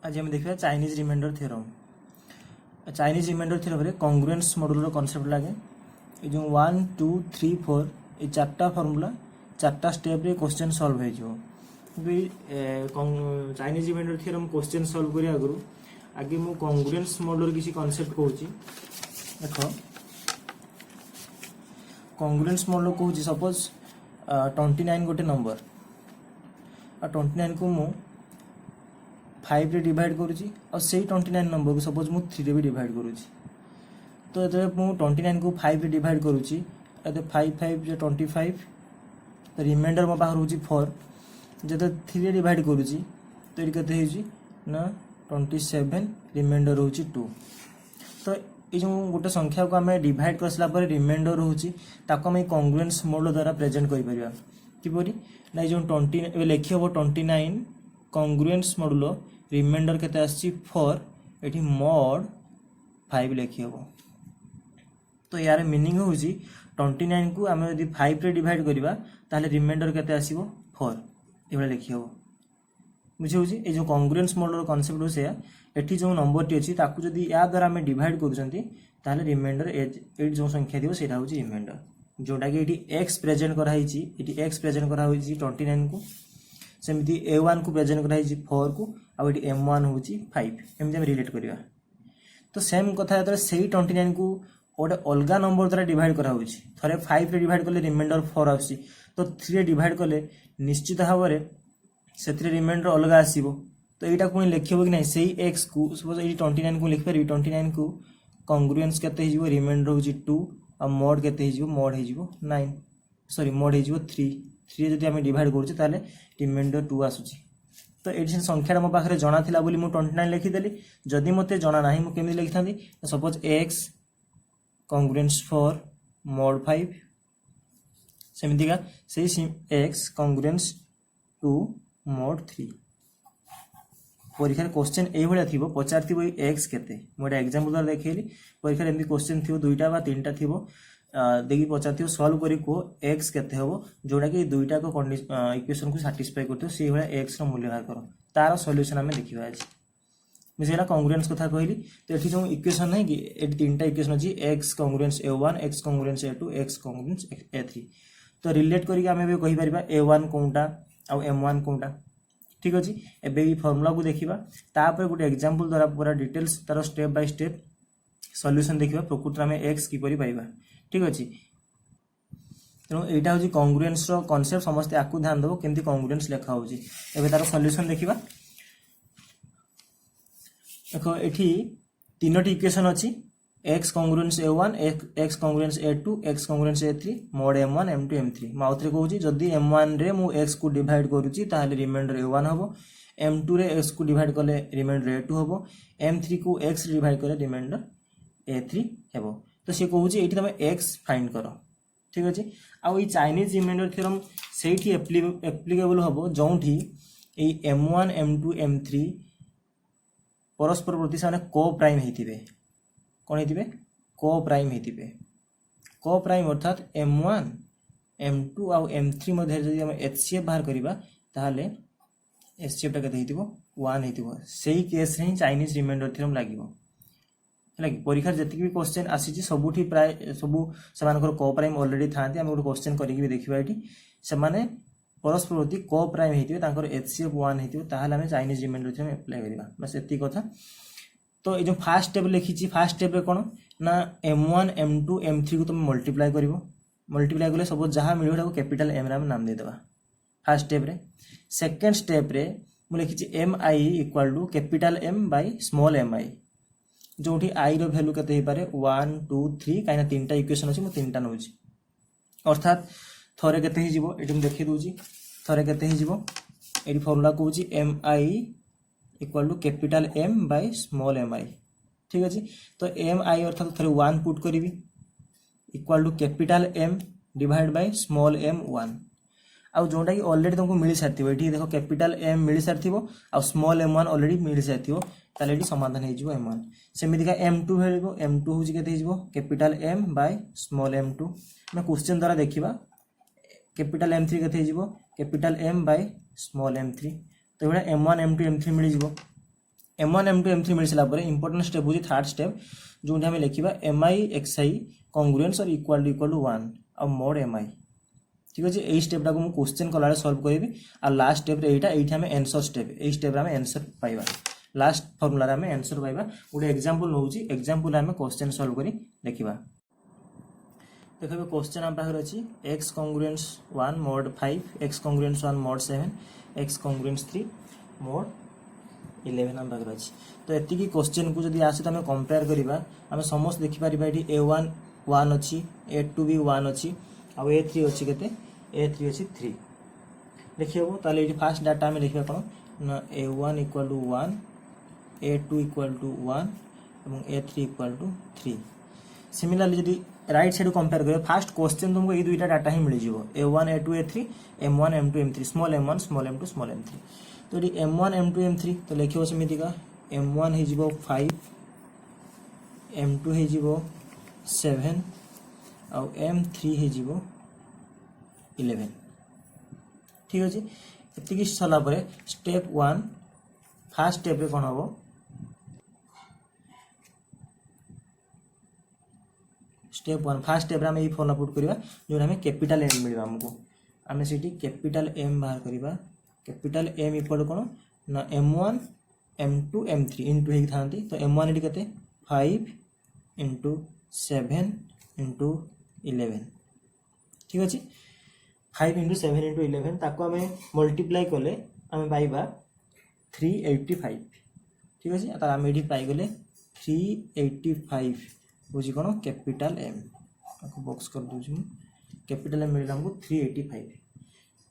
आज आम देखा Chinese remainder theorem. Chinese remainder theorem रे कॉन्ग्रुएंस मॉड्यूल कॉन्सेप्ट लगे। ये जो 1 2 3 4 ये चार्टा फॉर्मूला चार्टा स्टेप रे क्वेश्चन सॉल्व हो। Chinese remainder theorem question solve करिया आगु आगे मु कॉन्ग्रुएंस मॉड्यूल किसी कॉन्सेप्ट कहूँ। देख कॉन्ग्रुएंस मॉड्यूल कहूँ सपोज 29 गोटे नंबर और 29 को मु 5 रे डिवाइड करूची और सेही 29 नंबर को सपोज मु 3 रे भी डिवाइड करूची। तो ये मु 29 को 5 रे डिवाइड करूची एते 5 5 जे 25 तो रिमाइंडर मो पाखर होची 4 जते 3 रे डिवाइड करूची तो ये केते होची ना 27 रिमाइंडर होची 2। तो ये जो गोटे संख्या को आम डिवाइड करसला पर रिमाइंडर होची ताको हम कॉन्ग्रुएंस मॉड्यूल द्वारा प्रेजेंट करि परिबा। किपरि ना जो 20 लिखि हबो 29 कॉन्ग्रुएंस मॉड्यूल रिमाइंडर केते आछि 4 एठी मॉड 5 लिखि हबो। तो यार मीनिंग होची 29 को आम यदि 5 रे डिवाइड करिबा ताले रिमाइंडर केते आसीबो 4 एबा लिखि हबो। बुझे ए जो कॉन्ग्रुएंस मॉड्यूल कांसेप्ट हो से एठी जो नंबर टी अछि ताकू जदि या द्वारा हम डिवाइड करूछंती ताले रिमाइंडर ए जो संख्या दिबो सेटा होची रिमाइंडर जोटा कि एठी x प्रेजेंट करा हिची एठी x प्रेजेंट करा होची 29 को सेमिति a1 को प्रेजेंट करा हिची 4 को आ एठी m1 होची 5 एमते हम रिलेट करिवा। तो सेम कथा जतरे सेही 29 को ओटे अलगा नंबर द्वारा डिवाइड करा होची थरे 5 रे डिवाइड करले रिमाइंडर 4 आसी तो 3 रे डिवाइड करले निश्चित भाबरे सेतरे रिमाइंडर अलगा आसीबो। तो एटा कोन लिखिबो कि नै सेही x को सपोज एठी 29 को लिख पारि 29 को कॉन्ग्रुएंस केते हिजिबो रिमाइंडर होची 2 आ मॉड केते हिजिबो मॉड हिजिबो 9 सॉरी मॉड हिजिबो 3 जदि हम डिवाइड करूचे ताले रिमाइंडर 2 आसुची। तो एडिशन संख्याटा मो पाखरे जणा थिला बोली मु 29 लिखि देली जदि मते जणा नाही मु केमि लिखिथांदी सपोज x कॉन्ग्रुएंस 4 मॉड 5 सेमितिका सेही x कॉन्ग्रुएंस 2 मॉड 3 परीक्षा क्वेश्चन ए भलिया थिबो पचारथिबो x केते मोटा एग्जांपल द्वारा देखैली परीक्षा एमि क्वेश्चन थिबो दुईटा बा तीनटा थिबो देखि पचारथिबो सॉल्व करी को x केते हबो जोडा कि दुईटा को इक्वेशन को सैटिस्फाई करथिबो से भलिया x रो मूल्य बाहर करो तार सॉल्यूशन हमें देखिबा आज मिसेला कॉन्ग्रुएंस कथा कहली। तो एठी जो इक्वेशन नै कि एठी तीनटा इक्वेशन अछि x congruence a1 x congruence a2 x congruence a3 तो रिलेट करी के हमें कहि परिबा a1 कोनटा आ m1 कोनटा ठीक अछि। एबे ई फार्मूला को देखिबा तापर गुटे एग्जांपल द्वारा पूरा डिटेल्स तार स्टेप बाय स्टेप सॉल्यूशन देखिबा प्रकृति में x की परि पाइबा ठीक अछि। तो एटा होजी कॉन्ग्रुएंस रो कांसेप्ट समस्त आकु ध्यान दबो केमति कॉन्ग्रुएंस लेखा होजी। एबे तार सॉल्यूशन देखिबा देखो एठी तीनोटी इक्वेशन अछि x congruence a1 x congruence a2 x congruence a3 mod m1 m2 m3 माउथरे कहूची जदी m1 रे मु x को डिवाइड करूची ताले रिमाइंडर a1 हबो m2 रे x को डिवाइड करले रिमाइंडर a2 हबो m3 को x रे डिवाइड करले रिमाइंडर a3 हेबो। तो से कहूची एठी तमे x फाइंड करो ठीक अछि। आ ई चाइनीज रिमाइंडर थ्योरम सेठी एप्लीकेबल हबो जोंठी ए m1 m2 m3 परस्पर प्रति साने को प्राइम हेतिबे कौन हेतिबे को प्राइम हेतिबे को प्राइम अर्थात m1 m2 आ m3 मध्ये जदि हम HCF बाहर करिबा ताहाले HCF टा कते हेतिबो 1 हेतिबो सेही केस रे चाइनीज रिमाइंडर थ्योरम लागिबो हला कि परीक्षा जति भी क्वेश्चन आसीची सबुठी प्राय सबु समानकर को प्राइम ऑलरेडी थांती हम गोटे क्वेश्चन करिकि भी देखिबा एठी समाने परस्पर प्रति को प्राइम हेतिबे तांकर HCF 1 हेतिबो ताहाले हम चाइनीज रिमाइंडर थ्योरम अप्लाई करिबा बस एति कथा। तो ये जो फास्ट स्टेप लिखी फास्ट स्टेप रे कोन ना m1 m2 m3 को तुम मल्टीप्लाई करिवो मल्टीप्लाई करले सब जहां मिलबो को कैपिटल m रे नाम दे देबा फास्ट स्टेप रे। सेकंड स्टेप रे मु लिखि mi equal to capital m by small mi जोठी i रो वैल्यू कते हे पारे 1 2 3 काइना तीनटा इक्वेशन अछि मु तीनटा नउची अर्थात थरे कते हे जिवो एटम देखि दोची थरे कते हे जिवो एडी फार्मूला कहूची mi equal to capital M by small mi ठीक अछि। तो mi अर्थात थरे 1 पुट करिवि equal to capital M divide by small m 1 आ जोंटा कि ऑलरेडी तुमको मिल सारथिबो एठी देखो कैपिटल M मिल सारथिबो आ स्मॉल m1 ऑलरेडी मिल सारथिबो ताले एठी समाधान हे जिवो m1 सेमिति का m2 हेलिबो m2 होजी केते हिजबो capital M by small m2 मैं क्वेश्चन द्वारा देखिबा कैपिटल M3 केते हिजबो capital M by small m3 तो एबे m1 m2 m3 मिल जिवो M1 M2 M3 मिल सारा पर इंपोर्टेंट स्टेप होची थर्ड स्टेप जो हम लिखिबा mi xi congruence और इक्वल टू 1 और मोड mi ठीक अछि एई स्टेपटा को हम क्वेश्चन कलारे सॉल्व करिवि आ लास्ट स्टेप रे एइटा हम आंसर स्टेप एई स्टेप रे हम आंसर पाइबा लास्ट फार्मूला रे हम आंसर पाइबा गोटे एग्जांपल नउची एग्जांपल हम क्वेश्चन सॉल्व करी देखिबा देखो क्वेश्चन हम पाखर अछि x congruence 1 mod 5 x congruence 1 mod 7 x congruence 3 mod 11 हम पाखर अछि तो एति की क्वेश्चन को जदी आसे त हम कंपेयर करिबा हम समस्त देखि परिबा एठी a1 1 अछि a2 भी 1 अछि आ a3 अछि केते a3 अछि 3 देखियो ताले एठी फर्स्ट डाटा में लिखबा कोन a1 equal to 1 a2 equal to 1 एवं a3 इक्वल टू 3 सिमिलरली जदी राइट साइड कंपेयर करियो फर्स्ट क्वेश्चन तुमको ए दुईटा डाटा ही मिल जिवो a1 a2 a3 m1 m2 m3 small m1 small m2 small m3 तो एटी m1 m2 m3 तो लिखियो समिति का m1 हे जिवो 5 m2 हे जिवो 7 और m3 हे जिवो 11 ठीक अछि एति की सला परे स्टेप 1 फर्स्ट स्टेप रे कोन हबो स्टेप 1 फर्स्ट स्टेप रे हम ए फॉर्मूला पुट करिवा जो हमें कैपिटल M मिलबा हमको हमें सिटी कैपिटल M बाहर करिवा कैपिटल M इक्वल कोन ना m1 m2 m3 इनटू हे थांती तो m1 एटी कते 5 इनटू 7 इनटू 11 ठीक अछि 5 इनटू 7 इनटू 11 ताको हमें मल्टीप्लाई कले हमें पाइबा 385 ठीक अछि त हम एटी पाइ गले 385 बुझी कोन कैपिटल M आपको बॉक्स कर दूची कैपिटल M मिलला हमको 385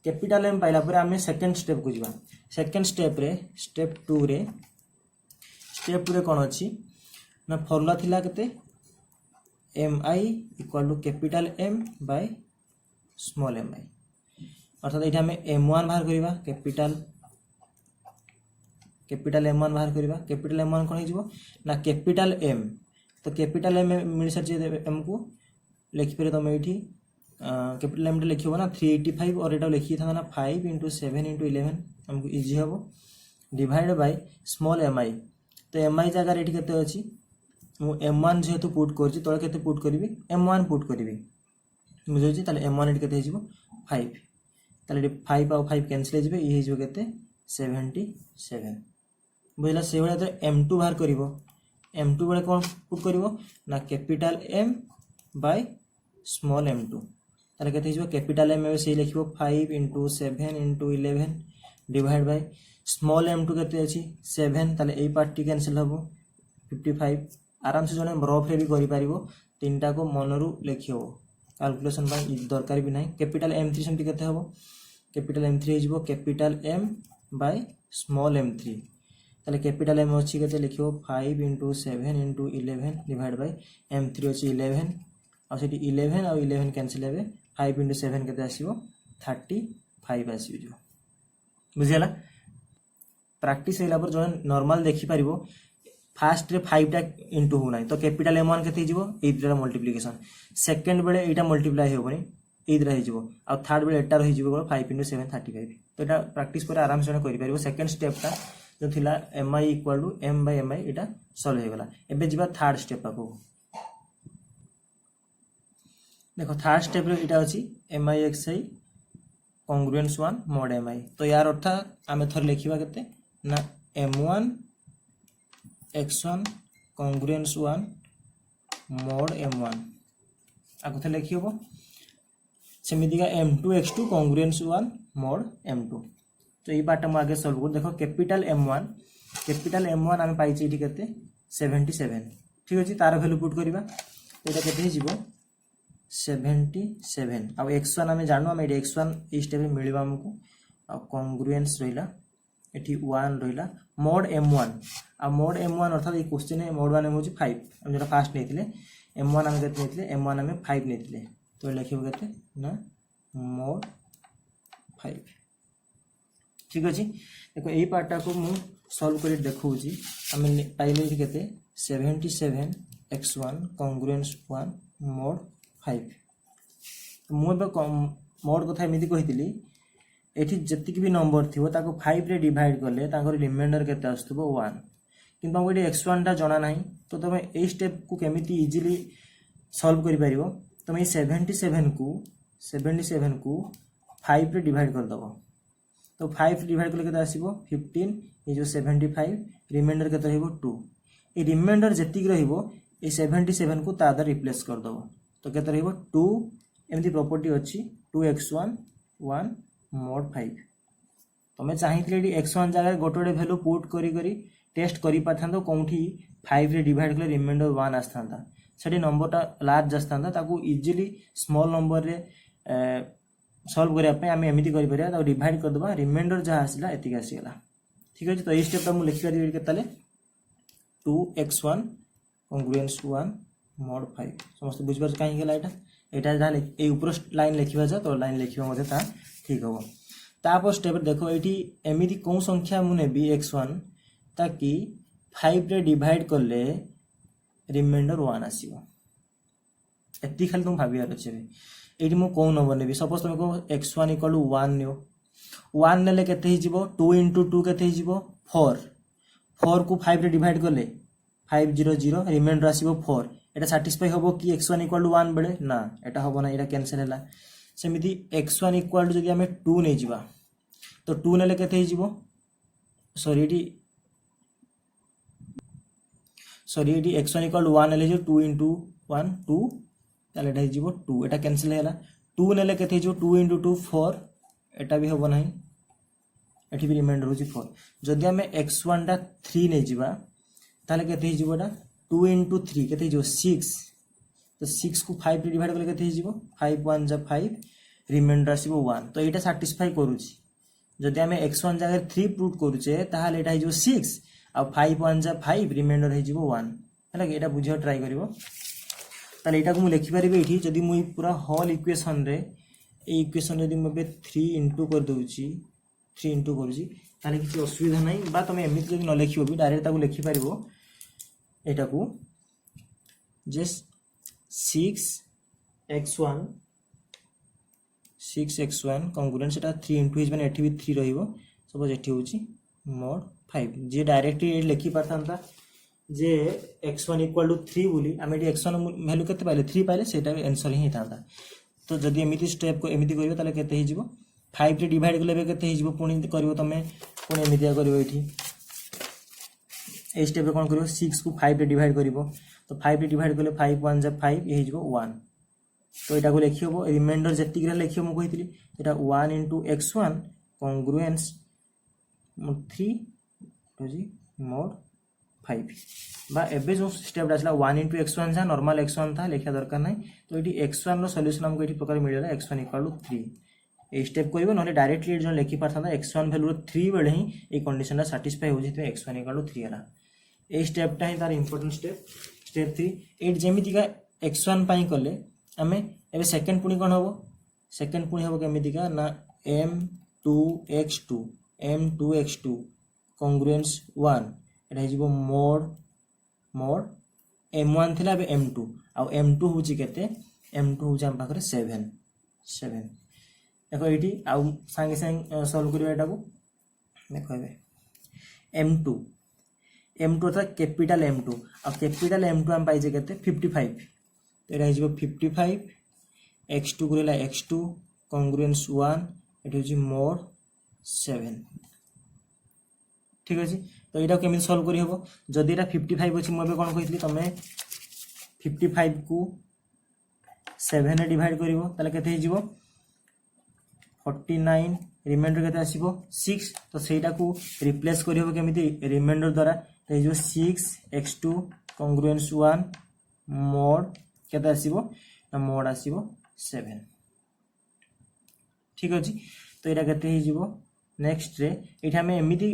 कैपिटल M पाइला पर हमें सेकंड स्टेप को जीवा सेकंड स्टेप रे स्टेप 2 रे कोन अछि ना फार्मूला थिला केते mi equal to capital M by small mi अर्थात एटा हमें m1 बाहर करिवा कैपिटल m1 बाहर करिवा कैपिटल m1 कोन हिजबो ना कैपिटल M तो कैपिटल M मिल सर हमको लिखि पे तो एठी कैपिटल M लिखिबो ना 385 और एटा लिखि था ना 5 * 7 * 11 हमको इजी हबो डिवाइड बाय स्मॉल mi तो mi जगह एठी केते अछि मु m1 जेहेतु पुट करछि तळे केते पुट करबी m1 पुट करबी बुझै छी ताले m1 एठी केते हिजबो 5 ताले एठी 5 और 5 कैंसिल हे जिवे ई हिजबो केते 77 बुझला से बेला तो m2 बाहर करिवो m2 बड़े कौन पुट करिवो ना capital M by small m2 ताले केते हिजबो कैपिटल M से लिखिबो 5 * 7 * 11 डिवाइड बाय स्मॉल m2 केते अछि 7 ताले एई पार्ट टी कैंसिल हबो 55 आराम से जने रफ रे भी करि पारिबो तीनटा को मनरु लिखियो कैलकुलेशन बाय दरकार भी नाही कैपिटल M3 सेमति केते हबो कैपिटल M3 हिजबो capital M by small m3 ताले कैपिटल M अछि केते लिखियो 5 * 7 * 11 डिवाइड बाय m3 अछि 11 और सेठी 11 और 11 कैंसिल हेबे 5 * 7 केते आसीबो 35 आसीबो जो बुझियला प्रैक्टिस हैला पर जन नॉर्मल देखि परिबो फर्स्ट रे 5 टा इनटू हो नाही तो कैपिटल M1 केते हिजबो एइटा मल्टीप्लिकेशन सेकंड बेले एइटा मल्टीप्लाई हेबोनी एइद्रा हिजबो और थर्ड बेले एटा हिजबो 5 * 7 35 तो एटा प्रैक्टिस पर आराम से करि परिबो सेकंड स्टेप ता जो थिला mi equal to m by mi एटा सॉल्व हे गला एबे जिबा थर्ड स्टेप पाको देखो थर्ड स्टेप रे एटा अछि mi xi congruence 1 mod mi तो यार अर्थ आमे थर लिखिबा केते ना m1 x1 congruence 1 mod m1 आको थे लिखिबो सेमिति का m2 x2 congruence 1 mod m2 तो ये पार्ट हम आगे सॉल्व कर देखो कैपिटल M1 आमे पाइछि एठी केते 77 ठीक अछि तार वैल्यू पुट करिबा तो एटा केते हिजिबो 77 आ x1 आमे जानो आमे x1 ई स्टेप में मिलिबा हमको आ कॉन्ग्रुएंस रहिला एठी 1 रहिला मोड m1 आ मोड m1 अर्थात ई क्वेश्चन है मोड 1 में होछि 5 हम जेटा फास्ट नेथिले m1 आमे केते नेथिले m1 आमे 5 नेथिले तो लिखिबो केते ना मोड 5 ठीक अछि देखो एई पार्ट को मु सॉल्व कर देखौछि हम पाइले केते 77 x1 congruence 1 mod 5 तो मु मोड कथा एमिति कहितली एठी जति भी नंबर थिवो ताको 5 रे डिवाइड करले ताकर रिमाइंडर केते आस्तबो 1 किंतु हमको ये x1 टा जना नहीं तो तुम ये स्टेप को केमिति इजीली सॉल्व करि परिबो तुम ये 77 को 5 रे डिवाइड कर दबो तो 5 डिवाइड करले केते आसीबो 15 ये जो 75 रिमाइंडर केते रहइबो 2 ये रिमाइंडर जेतिक रहइबो ये 77 को तादर रिप्लेस कर दबो तो केते रहइबो 2 एमती प्रॉपर्टी अछि 2x1 1 mod 5 तमे चाहितले x1 जगह गोटे वैल्यू पुट करी करी टेस्ट करि पाथांतो कोठी 5 रे डिवाइड करले रिमाइंडर 1 आस्थांता सेठी नंबर टा लार्ज आस्थांता ताकू इजीली स्मॉल नंबर रे सॉल्व करिया पे आमे एमिति करि परिया ताकू डिवाइड कर दबा रिमाइंडर जहा आसिला एतिक आसीगला ठीक अछि तो ए स्टेप ता मु लिखि करि केताले 2x1 congruence 1 mod 5 समस्त बुझबार काहे गेला एटा जाले ए ऊपर लाइन लिखिबा जा तो लाइन लिखिबा मते ता ठीक हो तापर स्टेप देखो एठी एमिति कोन संख्या मु नेबी x1 ताकि 5 रे डिवाइड करले रिमाइंडर 1 आसीबो एति खाली तुम भाबियार अछि एठी मु कोन नंबर नेबी सपोज तुम को x1 = 1 नियो 1 नेले केते हिजिबो 2 * 2 केते हिजिबो 4 को 5 रे डिवाइड करले 500 रिमाइंडर आसीबो 4 एटा सैटिस्फाई होबो कि x1 = 1 बेले ना एटा होबो ना एटा कैंसिल हैला सेमिति x1 = जदि हमें 2 नै जिबा तो 2 नेले केते हिजिबो सॉरी एटी x1 = 1 नेले जो 2 * 1 2 ताले एटा हिजिबो 2 एटा कैंसिल हैला 2 नेले केते हिजिबो 2 * 2 4 एटा भी होबो नाही एठी भी रिमाइंडर होची 4 जदि हमें x1 टा 3 नै जिबा ताले केते हिजिबो एटा 2 * 3 केते हिजिबो 6 तो 6 को 5 रे डिवाइड करले केते हिजिबो 5 1 जा 5 रिमाइंडर आसीबो 1 तो एटा सैटिस्फाई करूची जदि हमें x1 जगह 3 पुट करूचे ताहाले एटा हिजिबो 6 आ 5 1 जा 5 रिमाइंडर हिजिबो 1 हला कि एटा बुझियो ट्राई करिवो ताले एटा को मु लिखि परिबे एठी जदि मु पूरा होल इक्वेशन रे ए इक्वेशन जदि मबे 3 इनटू कर दोउची 3 इनटू करूची ताले किछि असुविधा नै बा तमे एमिति जदि न लिखिबो भी डायरेक्ट ताको लिखि परिबो एटा को just 6x1 congruence Etah 3 into is माने एठी भी 3 रहिबो सपोज एठी होची mod 5 जे डायरेक्टली ए लिखि पाथांता जे x1 = 3 बोली आमे एठी x1 वैल्यू केते पाइले 3 पाइले सेटा आंसर ही थांता तो जदि एमिति स्टेप को एमिति करियो ताले केते हिजिबो 5 रे डिवाइड करले केते हिजिबो पुणी करियो तमे पुणी एमितिया करियो एठी ए स्टेप रे कोन करियो 6 को 5 रे डिवाइड करिवो तो 5 रे डिवाइड करले 5 1 जा 5 ये हिजिबो 1 तो एटा को लिखियो रिमाइंडर जेतिक रे लिखियो म कहितली एटा 1 * x1 congruence 3 होजी mod 5 बा एबे जो स्टेप डासला 1 * x1 जा नॉर्मल x1 था लिखा दरकार नै तो एटी x1 रो सॉल्यूशन हमको एटी प्रकार मिलला x1 = 3 ए स्टेप करिवो नले डायरेक्टली जो लिखि पाथांदा x1 वैल्यू 3 बेले ही ए कंडीशन सैटिस्फाई हो जिते x1 = 3 हला ए स्टेप टा ही तार इंपोर्टेंट स्टेप 3 एट जेमिति का x1 पाई करले हमें एबे सेकंड पुनी कोन होबो सेकंड पुनी होबो केमिति का ना m2x2 congruence 1 एटा हिजिबो mod m1 थिला बे m2 आ m2 होची केते m2 होची हम पाखरे 7 देखो एटी आ संगे संग सॉल्व करियो एटा को देखो एबे m2 था कैपिटल m2 आ कैपिटल m2 हम पाइजे केते 55 तो एटा हिजिबो 55 x2 Gurela x2 congruence 1 eighty होची mod 7 ठीक अछि तो एटा केमिति सॉल्व करि हबो जदि एटा 55 अछि मबे कोन कहितली तमे 55 को 7 रे डिवाइड करिवो ताले केते हिजिबो 49 रिमाइंडर केते आसीबो 6 तो सेटा को रिप्लेस करि हबो केमिति रिमाइंडर द्वारा तो हिजिबो 6x2 congruence 1 mod केते आसीबो ना mod आसीबो 7 ठीक अछि तो एटा केते हिजिबो नेक्स्ट रे एठा में एमिति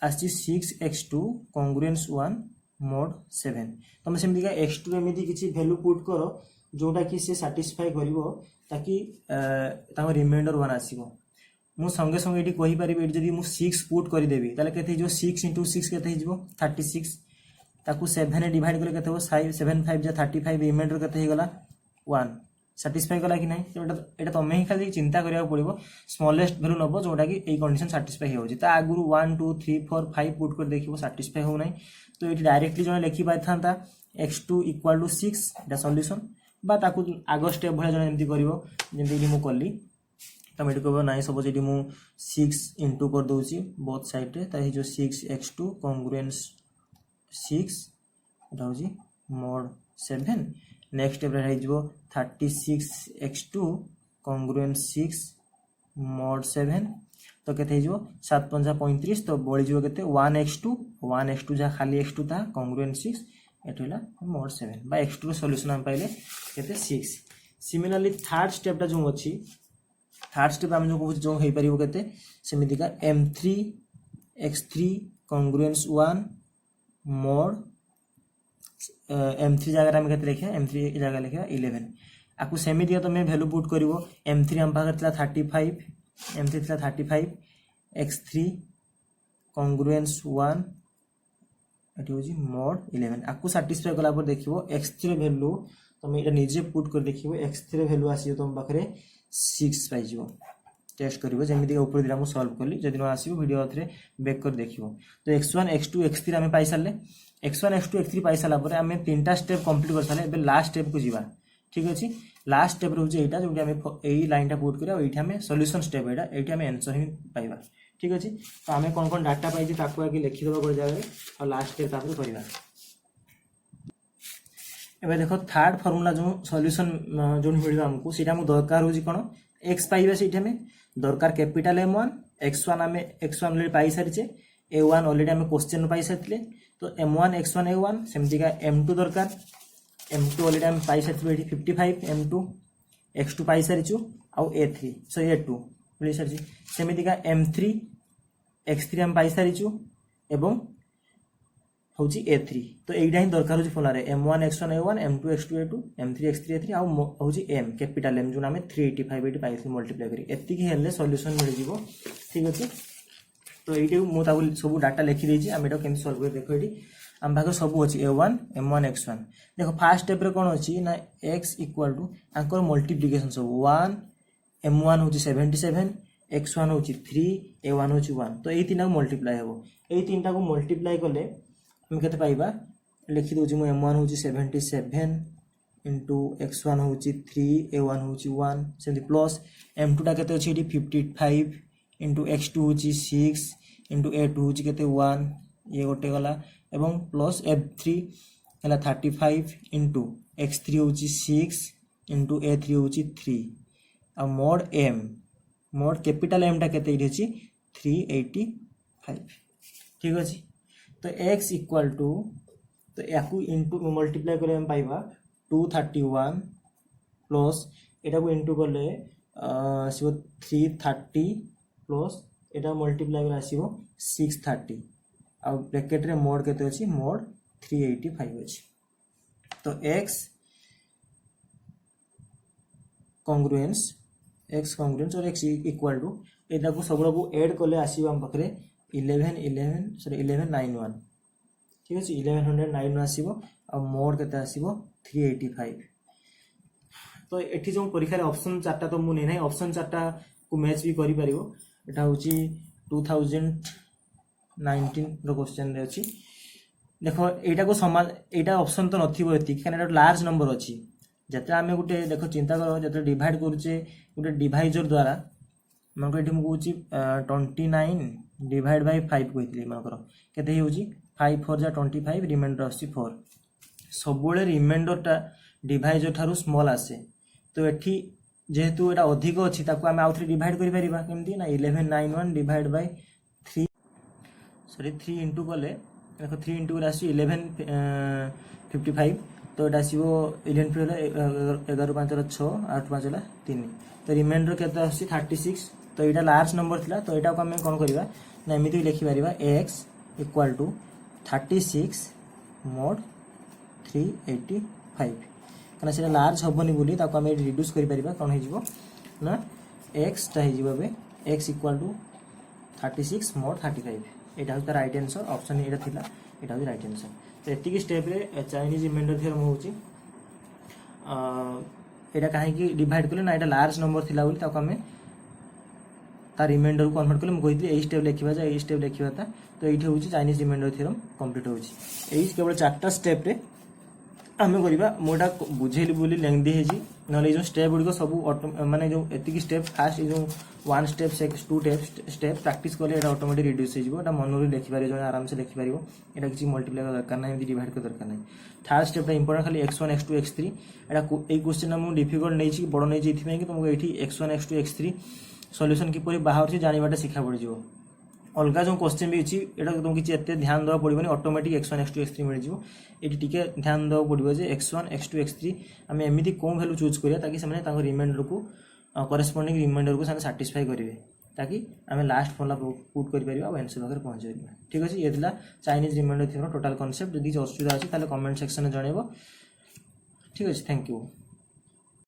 आसी 6x2 congruence 1 mod 7 तमे सेमिति का x2 एमिति किछि वैल्यू पुट करो जोटा कि से सैटिस्फाई करिवो ताकि ता रिमाइंडर 1 आसीबो मु संगे संगे एठी कहि परिबे एठी जदी मु 6 पुट करि देबी ताले केते जो 6 * 6 केते हिजबो 36 ताकू 7 रे डिवाइड करे केते हो 7 5 जा 35 रिमाइंडर केते हे गला 1 साटिस्फाई कला कि ना तो ये तुम्हें ही खाली चिंता करा पड़ो स्मॉलेस्ट वैल्यू नब जोटा कि ये कंडीशन साटिस्फाई होगी तो आगुरी 1 2 3 4 5 पुट कर देखिए साटिस्फाई होना तो ये डायरेक्टली जन लिखि पारि था x2 equal to 6 Etah solution बा ताकू आग स्टेप भाई जन एमती करमती मुझे कली तो ये कह ना सपोज ये मुझे 6 इंटू कर दूसरी बोथ साइड रे जो 6x2 कॉन्ग्रुएंस 6 एटा हूँ मोड 7 नेक्स्ट स्टेप हो 36x2 कॉन्ग्रुएंस 6 मोड 7 तो केते हो 7 पंजा 35 तो बढ़ी जो केते 1x2 जहाँ खाली x2 था कॉन्ग्रुएंस 6 एटा मोड 7 बा x2 सॉल्यूशन हम पाइले केते 6 सिमिलरली थर्ड स्टेप जो अच्छी थर्ड स्टेप आम जो कहूँ जो हो पार के सेमितिका m3x3 कॉन्ग्रुएंस 1 मोड m3 जगह आम के लिखा m3 जगह लिखा 11 आपको सेमितिका तुम वैल्यू पुट कर m3 आम पाखे 35 m3 था 35 x3 कॉन्ग्रुएंस 1 ये हूँ मोड 11 आपको साटिस्फाई कला देख x3 वैल्यू तुम ये निजे पुट कर देख x3 वैल्यू आस तुम पाखे 6 पाइज टेस्ट कर जमीक ऊपर दिला मुझे सल्व कली जब न आसो वीडियो थे बैक कर देख तो x1 x2 x3 आम पाई सारे x1 x2 x3 पाई सारा आम 3टा स्टेप कंप्लीट कर सारे लास्ट स्टेप को जीवा ठीक अच्छे लास्ट स्टेप रोचे यहाँ जो यही लाइन पुट कर ये सॉल्यूशन स्टेप यहाँ ये आम आंसर ही पाइबा ठीक अच्छे तो आम कौन कौन डाटा पाई आगे लिखिदेव गोटे जगह और लास्ट स्टेप करवा एबे देखो थर्ड फॉर्मूला जो सॉल्यूशन जो मिल आमको सीटा दरकार हो कौन एक्स पाइबा से दरकार कैपिटल M1 x1 आम x1 ऑलरेडी पाई सारी A1 ऑलरेडी आम क्वेश्चन पाई सारी तो M1 x1 A1 सेमतिका M2 दरकार M2 ऑलरेडी आम पाई सारी 55 M2 x2 पाई सारी आउ A3 सो A2 मिल सारी सेमतिका M3 x3 आम पाई सारी एवं हूँ A3 तो यहीटा ही दरकार हो formula M1 x1 A1 M2 x2 A2 M3 x3 A3 आउ हूँ M कैपिटल M जो आम 385 पाई मल्टीप्लाई करी एतिकी हेल्ले सॉल्यूशन मिल जाव ठीक अच्छे तो ये मुझे सब डाटा लिखिदी आम यहाँ केमी सल्व कर देख ये आम पाखे सब अच्छी A1 M1 x1 देखो फास्ट स्टेप कौन अच्छी ना x इक्वाल टू आंकर मल्टीप्लिकेशन सब 1 M1 हूँ 77 x1 हूँ 3 A1 हूँ 1 तो यही 3टा मल्टीप्लाई हम यही 3टा को मल्टीप्लाई कले हम के पाइबा लिखिदे मुझे M1 हूँ 77 इंटू x1 हूँ 3 A1 हूँ 1 से प्लस M2 टा के 55 इंटू x2 हूँ 6 इंटू A2 हूँ के 1 ये गोटे गला एवं प्लस F3 है 35 इंटू x3 हूँ 6 इंटू A3 हूँ 3 आ mode M mode capital M टा के 385 ठीक अच्छे तो x इक्वाल टू तो या इंटू मल्टीप्लाई करें पाइबा 231 प्लस यहाँ को इंटू कले 330 प्लस यहाँ मल्टीप्लाई आसो 630 आ ब्रैकेट रे मोड केते अछि मोड 385 अछि तो x कॉन्ग्रुएंस और x इक्वल टू यहाँ को सब एड कले आसो आम पाखे 1191 ठीक अच्छे 1191 आसो आ मोड के आसो 385 तो ये जो परीक्षा ऑप्शन 4टा तो मुझे नहीं ऑप्शन 4टा को मैच भी करि परिबो एटा होची 2019 रो क्वेश्चन रे अछि देखो एटा को समान एटा ऑप्शन तो नथिबो एति कारण एटा लार्ज नंबर अछि जते आमे गुटे देखो चिंता करो जते डिवाइड करूचे गुटे डिवाइजर द्वारा मन को कहूँ 29 डिवाइड बाय 5 कहती मन के 5 4 जा 25 रिमाइंडर आसी 4 सब रिमाइंडरटा डिवाइजर ठारू स्मॉल आसे तो ये जेहेतु यहाँ अधिक अच्छी आम आउ थे डिवाइड करें ना 1191 डिवाइड बाय 3 सॉरी 3 इंटू कले देखो 3 इंटू आस 1155 तो ये आसो 11 5 6 8 5 3 तो रिमाइंडर के 36 तो यहाँ लार्ज नंबर थिला तो यहाँ को आम कौन करवा ना एमती लिखिपर x इक्वाल टू 36 मोड 385 कहना से लार्ज हेनी बोली आम रिड्यूस कर कौन हो ना एक्सटा हो एक्स इक्वाल टू 36 मोड 35 यहाँ हूँ राइट आंसर ऑप्शन यहाँ थी यहाँ हूँ राइट आंसर तो ये स्टेप चाइनीज रिमाइंडर थ्योरम हूँ एटा कहीं डिवाइड कले ना एटा लार्ज नंबर थिला बोली ताको हमें तार रिमाइंडर को कन्वर्ट कले मैं कही यही स्टेप लिखा जाए यही स्टेप लिखा था तो ये हूँ चाइनीज रिमाइंडर थ्योरम कंप्लीट हो केवल 4टा स्टेप रे आम करवा मोटा बुझेली बोली लेंदी है ना जो स्टेप गुड़िक सब माने जो एतिक स्टेप फास्ट जो 1 स्टेप 2 स्टेप प्रैक्टिस कले ऑटोमेटिक रिड्यूस हो मनोरी लिखिपारे जो आराम से लिखिपार यहाँ किसी मल्टीप्लाई दरकार ना डिवाइड कर दरकार ना थर्ड स्टेप इंपोर्टेंट खाली x1 x2 x3 ये क्वेश्चन मुझे डिफिकल्ट नहीं बड़ नहीं कि तुमको ये x1 x2 x3 सॉल्यूशन किपरि बाहर जानिबाटा शिक्षा पड़ जाओ अलग जो क्वेश्चन भी अच्छी ये तुमको किसी एत ध्यान देवा पड़ोनी ऑटोमेटिक x1 x2 x3 मिल जाए ये टी ध्यान देवा पड़ो जे x1 x2 x3 आम एमती कौन वैल्यू चूज करिया ताकि से रिमाइंडर को करेस्पोंडिंग रिमाइंडर को साटिस्फाई करेंगे ताकि आम लास्ट फॉर्मुला पुट कर आंसर पाखे पहुँच पार ठीक अच्छे ये Chinese remainder theorem total concept जब असुविधा अच्छी कमेंट सेक्शन में जनइब ठीक अच्छे थैंक यू।